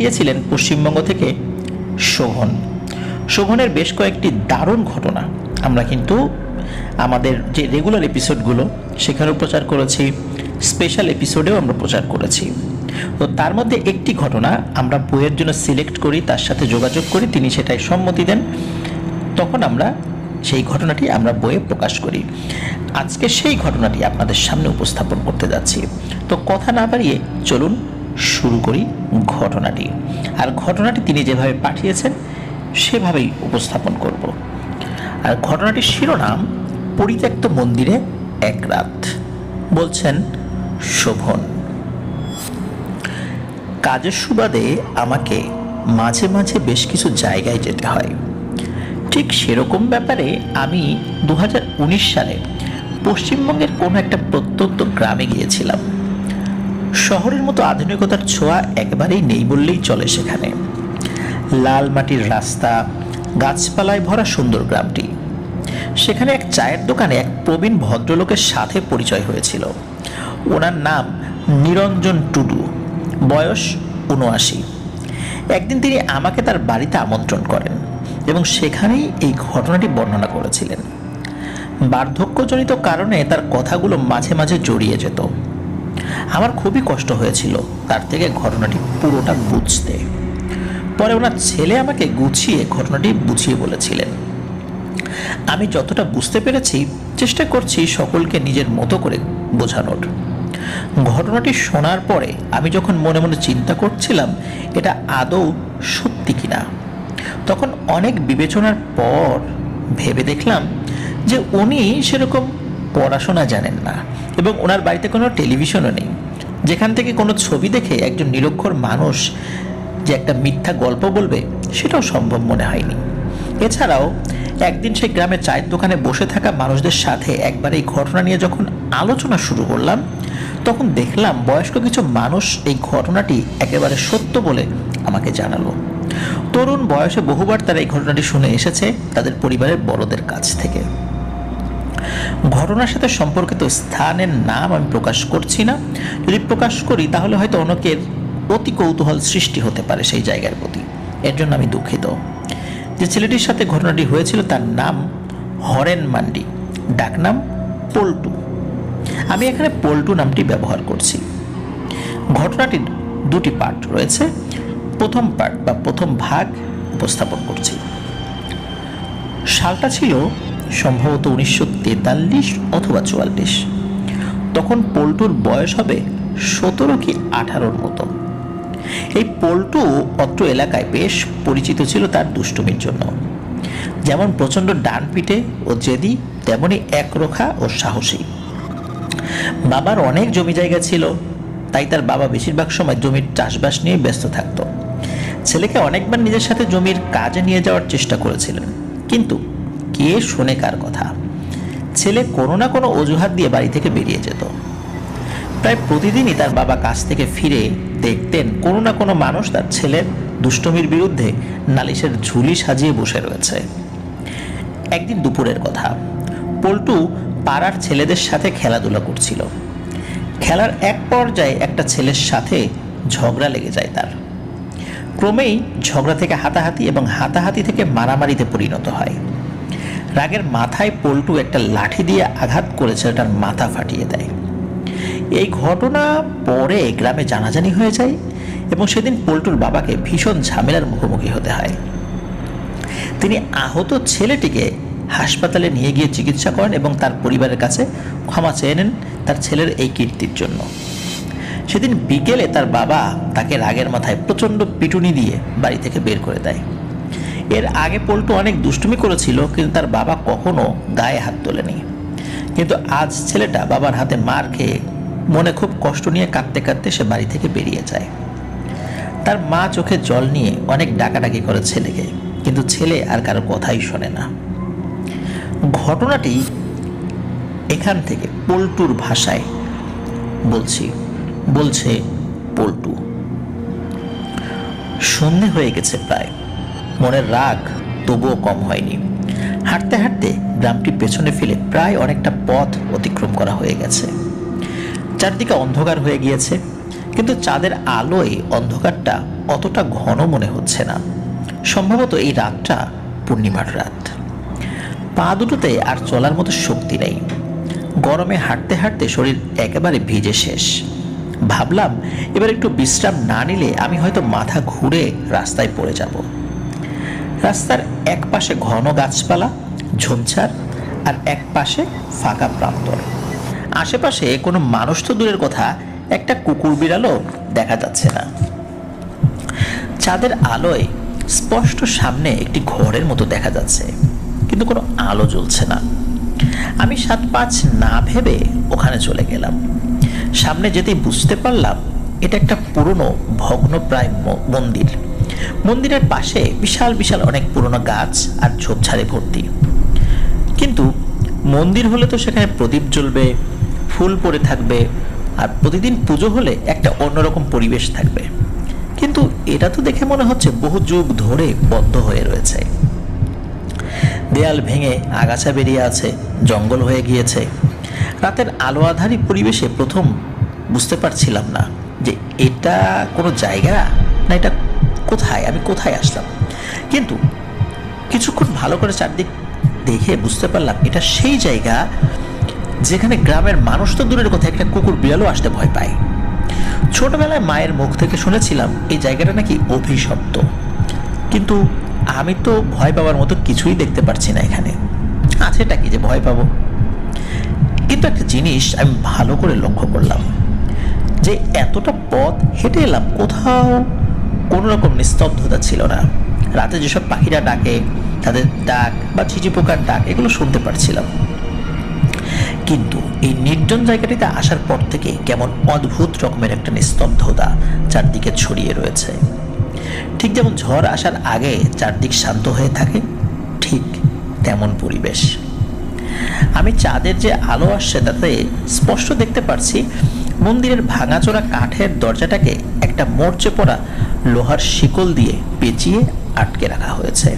পাঠিয়েছিলেন পশ্চিমবঙ্গ থেকে শোভন। শোভনের বেশ কয়েকটি দারুণ ঘটনা আমরা কিন্তু আমাদের যে রেগুলার এপিসোডগুলো সেখানেও প্রচার করেছি, স্পেশাল এপিসোডেও আমরা প্রচার করেছি। তো তার মধ্যে একটি ঘটনা আমরা বইয়ের জন্য সিলেক্ট করি, তার সাথে যোগাযোগ করি, তিনি সেটাই সম্মতি দেন, তখন আমরা সেই ঘটনাটি আমরা বইয়ে প্রকাশ করি। আজকে সেই ঘটনাটি আপনাদের সামনে উপস্থাপন করতে যাচ্ছি। তো কথা না বাড়িয়ে চলুন শুরু করি ঘটনাটি। আর ঘটনাটি তিনি যেভাবে পাঠিয়েছেন সেভাবেই উপস্থাপন করব। আর ঘটনাটির শিরোনাম পরিত্যক্ত মন্দিরে এক রাত। বলছেন শোভন। কাজের সুবাদে আমাকে মাঝে মাঝে বেশ কিছু জায়গায় যেতে হয়। ঠিক সেরকম ব্যাপারে আমি 2019 সালে পশ্চিমবঙ্গের কোনো একটা প্রত্যন্ত গ্রামে গিয়েছিলাম। শহরের মতো আধুনিকতার ছোঁয়া একেবারেই নেই বললেই চলে সেখানে। লাল মাটির রাস্তা, গাছপালায় ভরা সুন্দর গ্রামটি। সেখানে এক চায়ের দোকানে এক প্রবীণ ভদ্রলোকের সাথে পরিচয় হয়েছিল। ওনার নাম নিরঞ্জন টুডু, বয়স 79। একদিন তিনি আমাকে তার বাড়িতে আমন্ত্রণ করেন এবং সেখানেই এই ঘটনাটি বর্ণনা করেছিলেন। বার্ধক্যজনিত কারণে তার কথাগুলো মাঝে মাঝে জড়িয়ে যেত। আমার খুবই কষ্ট হয়েছিল তার থেকে ঘটনাটি পুরোটা বুঝতে। পরে ওনার ছেলে আমাকে গুছিয়ে ঘটনাটি বুঝিয়ে বলেছিলেন। আমি যতটা বুঝতে পেরেছি চেষ্টা করছি সকলকে নিজের মতো করে বোঝানোর। ঘটনাটি শোনার পরে আমি যখন মনে মনে চিন্তা করছিলাম এটা আদৌ সত্যি কিনা, তখন অনেক বিবেচনার পর ভেবে দেখলাম যে উনি সেরকম পড়াশোনা জানেন না এবং ওনার বাড়িতে কোনো টেলিভিশনও নেই যেখান থেকে কোনো ছবি দেখে একজন নিরক্ষর মানুষ যে একটা মিথ্যা গল্প বলবে সেটাও সম্ভব মনে হয়নি। এছাড়াও একদিন সেই গ্রামে চায়ের দোকানে বসে থাকা মানুষদের সাথে একবার এই ঘটনা নিয়ে যখন আলোচনা শুরু করলাম তখন দেখলাম বয়স্ক কিছু মানুষ এই ঘটনাটি একেবারে সত্য বলে আমাকে জানালো। তরুণ বয়সে বহুবার তারা এই ঘটনাটি শুনে এসেছে তাদের পরিবারের বড়দের কাছ থেকে। ঘটনার সাথে সম্পর্কিত স্থানের নাম আমি প্রকাশ করছি না, যদি প্রকাশ করি তাহলে হয়তো অনেকের অতি কৌতূহল সৃষ্টি হতে পারে সেই জায়গার প্রতি, এর জন্য আমি দুঃখিত। যে ছেলেটির সাথে ঘটনাটি হয়েছিল তার নাম হরেন মান্ডি, ডাকনাম পল্টু। আমি এখানে পল্টু নামটি ব্যবহার করছি। ঘটনাটির দুটি পার্ট রয়েছে, প্রথম পার্ট বা প্রথম ভাগ উপস্থাপন করছি। সালটা ছিল সম্ভবত 1943 অথবা 44। তখন পল্টুর বয়স হবে 17 কি 18-র মতো। এই পল্টু অত্র এলাকায় বেশ পরিচিত ছিল তার দুষ্টুমির জন্য। যেমন প্রচণ্ড ডানপিটে ও জেদি, তেমনি একরোখা ও সাহসী। বাবার অনেক জমি জায়গা ছিল, তাই তার বাবা বেশিরভাগ সময় জমির চাষবাস নিয়ে ব্যস্ত থাকত। ছেলেকে অনেকবার নিজের সাথে জমির কাজে নিয়ে যাওয়ার চেষ্টা করেছিলেন, কিন্তু কে শোনে কার কথা। ছেলে কোনো না কোনো অজুহাত দিয়ে বাড়ি থেকে বেরিয়ে যেত। প্রায় প্রতিদিনই তার বাবা কাজ থেকে ফিরে দেখতেন কোনো না কোনো মানুষ তার ছেলের দুষ্টমির বিরুদ্ধে নালিশের ঝুলি সাজিয়ে বসে রয়েছে। একদিন দুপুরের কথা, পল্টু পাড়ার ছেলেদের সাথে খেলাধুলা করছিল। খেলার এক পর্যায়ে একটা ছেলের সাথে ঝগড়া লেগে যায় তার। ক্রমেই ঝগড়া থেকে হাতাহাতি এবং হাতাহাতি থেকে মারামারিতে পরিণত হয়। রাগের মাথায় পল্টু একটা লাঠি দিয়ে আঘাত করে ছেলেটার মাথা ফাটিয়ে দেয়। এই ঘটনা পরে গ্রামে জানাজানি হয়ে যায় এবং সেদিন পল্টুর বাবাকে ভীষণ ঝামেলার মুখোমুখি হতে হয়। তিনি আহত ছেলেটিকে হাসপাতালে নিয়ে গিয়ে চিকিৎসা করেন এবং তার পরিবারের কাছে ক্ষমা চেয়ে নেন তার ছেলের এই কীর্তির জন্য। সেদিন বিকেলে তার বাবা তাকে রাগের মাথায় প্রচণ্ড পিটুনি দিয়ে বাড়ি থেকে বের করে দেয়। এর আগে পল্টু অনেক দুষ্টুমি করেছিল, কিন্তু তার বাবা কখনো গায়ে হাত তোলেনি। কিন্তু আজ ছেলেটা বাবার হাতে মার খেয়ে মনে খুব কষ্ট নিয়ে কাঁদতে কাঁদতে সে বাড়ি থেকে বেরিয়ে যায়। তার মা চোখে জল নিয়ে অনেক ডাকাডাকি করে ছেলেকে, কিন্তু ছেলে আর কারো কথাই শোনে না। ঘটনাটি এখান থেকে পল্টুর ভাষায় বলছে পল্টু। সন্ধে হয়ে গেছে প্রায়, মনের রাগ তবুও কম হয়নি। হাঁটতে হাঁটতে গ্রামটি পেছনে ফেলে প্রায় অনেকটা পথ অতিক্রম করা হয়ে গেছে। চারদিকে অন্ধকার হয়ে গিয়েছে, কিন্তু চাঁদের আলোয় অন্ধকারটা অতটা ঘন মনে হচ্ছে না। সম্ভবত এই রাতটা পূর্ণিমার রাত। পা দুটোতে আর চলার মতো শক্তি নেই। গরমে হাঁটতে হাঁটতে শরীর একেবারে ভিজে শেষ। ভাবলাম এবার একটু বিশ্রাম না নিলে আমি হয়তো মাথা ঘুরে রাস্তায় পড়ে যাব। রাস্তার এক পাশে ঘন গাছপালা, ঝোপঝাড়, আর এক পাশে ফাঁকা প্রান্তর। আশেপাশে কোনো মানুষ তো দূরের কথা, একটা কুকুর বিড়ালও দেখা যাচ্ছে না। চাঁদের আলোয় স্পষ্ট সামনে একটি ঘরের মতো দেখা যাচ্ছে, কিন্তু কোনো আলো জ্বলছে না। আমি 7-5 না ভেবে ওখানে চলে গেলাম। সামনে যেতেই বুঝতে পারলাম এটা একটা পুরনো ভগ্নপ্রায় মন্দির। মন্দিরের পাশে বিশাল বিশাল অনেক পুরনো গাছ আর ঝোপঝাড়ে ভর্তি। কিন্তু মন্দির হলে তো সেখানে প্রদীপ জ্বলবে, ফুল পড়ে থাকবে, আর প্রতিদিন পুজো হলে একটা অন্যরকম পরিবেশ থাকবে। কিন্তু এটা তো দেখে মনে হচ্ছে বহু যুগ ধরে বন্ধ হয়ে রয়েছে। দেয়াল ভেঙে আগাছা বেরিয়ে আছে, জঙ্গল হয়ে গিয়েছে। রাতের আলো আধারী পরিবেশে প্রথম বুঝতে পারছিলাম না যে এটা কোনো জায়গা না, এটা কোথায়, আমি কোথায় আসলাম। কিন্তু কিছুক্ষণ ভালো করে চারদিক দেখে বুঝতে পারলাম এটা সেই জায়গা যেখানে গ্রামের মানুষ তো দূরের কথা, একটা কুকুর বিড়ালও আসতে ভয় পায়। ছোটবেলায় মায়ের মুখ থেকে শুনেছিলাম এই জায়গাটা নাকি অভিশপ্ত, কিন্তু আমি তো ভয় পাওয়ার মতো কিছুই দেখতে পারছি না এখানে। আছেটা কি যে ভয় পাবো? কিন্তু একটা জিনিস আমি ভালো করে লক্ষ্য করলাম যে এতটা পথ হেঁটে এলাম, কোথাও কোনো রকম নিস্তব্ধতা ছিল না। রাতে যেসব পাখিরা ডাকে, তাদের ডাক বা ঝিঝি পোকার ডাক, এগুলো শুনতে পারছিলাম। কিন্তু এই নির্জন জায়গাটিতে আসার পর থেকে কেমন অদ্ভুত রকমের একটা নিস্তব্ধতা চারদিকে ছড়িয়ে রয়েছে। ঠিক যেমন ঝড় আসার আগে চারদিক শান্ত হয়ে থাকে, ঠিক তেমন পরিবেশ। আমি চাঁদের যে আলো আসছে তাতে স্পষ্ট দেখতে পারছি মন্দিরের ভাঙাচোরা কাঠের দরজাটাকে একটা মরচে পড়া লোহার শিকল দিয়ে পেঁচিয়ে আটকে রাখা হয়েছে।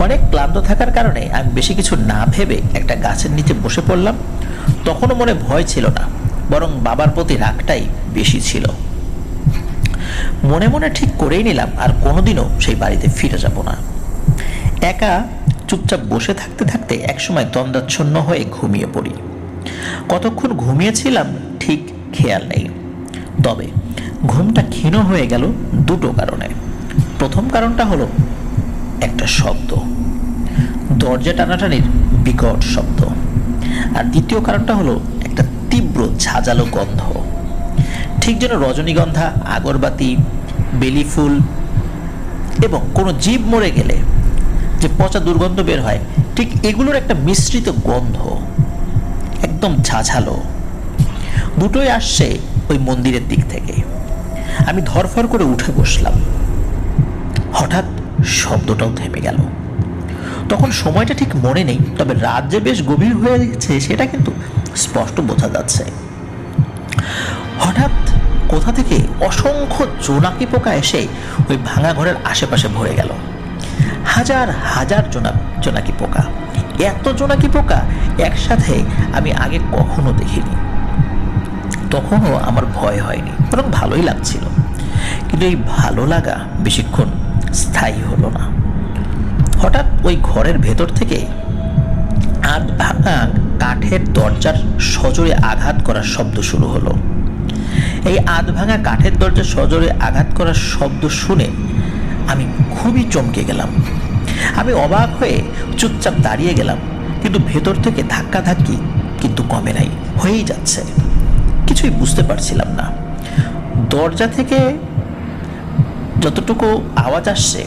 অনেক ক্লান্ত থাকার কারণে আমি বেশি কিছু না ভেবে একটা গাছের নিচে বসে পড়লাম। তখনও মনে ভয় ছিল না, বরং বাবার প্রতি রাগটাই বেশি ছিল। মনে মনে ঠিক করেই নিলাম আর কোনোদিনও সেই বাড়িতে ফিরে যাব না। একা চুপচাপ বসে থাকতে থাকতে একসময় তন্দ্রাচ্ছন্ন হয়ে ঘুমিয়ে পড়ি। কতক্ষণ ঘুমিয়েছিলাম ঠিক খেয়াল নেই, তবে ঘুমটা ক্ষীণ হয়ে গেল দুটো কারণে। প্রথম কারণটা হলো একটা শব্দ, দরজা টানাটানির বিকট শব্দ। আর দ্বিতীয় কারণটা হলো একটা তীব্র ঝাঁঝালো গন্ধ, ঠিক যেন রজনীগন্ধা, আগরবাতি, বেলি ফুল এবং কোনো জীব মরে গেলে যে পচা দুর্গন্ধ বের হয়, ঠিক এগুলোর একটা মিশ্রিত গন্ধ, একদম ঝাঁঝালো। দুটোই আসছে ওই মন্দিরের দিক থেকে। আমি ধরফর করে উঠে বসলাম। হঠাৎ শব্দটাও থেমে গেল। তখন সময়টা ঠিক মনে নেই, তবে রাত যে বেশ গভীর হয়ে গেছে সেটা কিন্তু স্পষ্ট বোঝা যাচ্ছে। হঠাৎ কোথা থেকে অসংখ্য জোনাকি পোকা এসে ওই ভাঙা ঘরের আশেপাশে ভরে গেল। হাজার হাজার জোনাকি পোকা। এত জোনাকি পোকা একসাথে আমি আগে কখনো দেখিনি। তখনও আমার ভয় হয়নি, বরং ভালোই লাগছিল। কিন্তু এই ভালো লাগা বেশিক্ষণ স্থায়ী হলো না। হঠাৎ ওই ঘরের ভেতর থেকে আধ ভাঙা কাঠের দরজার সজোরে আঘাত করার শব্দ শুরু হলো। এই আধ ভাঙা কাঠের দরজার সজোরে আঘাত করার শব্দ শুনে আমি খুবই চমকে গেলাম। আমি অবাক হয়ে চুপচাপ দাঁড়িয়ে গেলাম, কিন্তু ভেতর থেকে ধাক্কাধাক্কি কিন্তু কমে নাই, হয়েই যাচ্ছে। কিছুই বুঝতে পারছিলাম না। দরজা থেকে যতটুকু আওয়াজ আসছে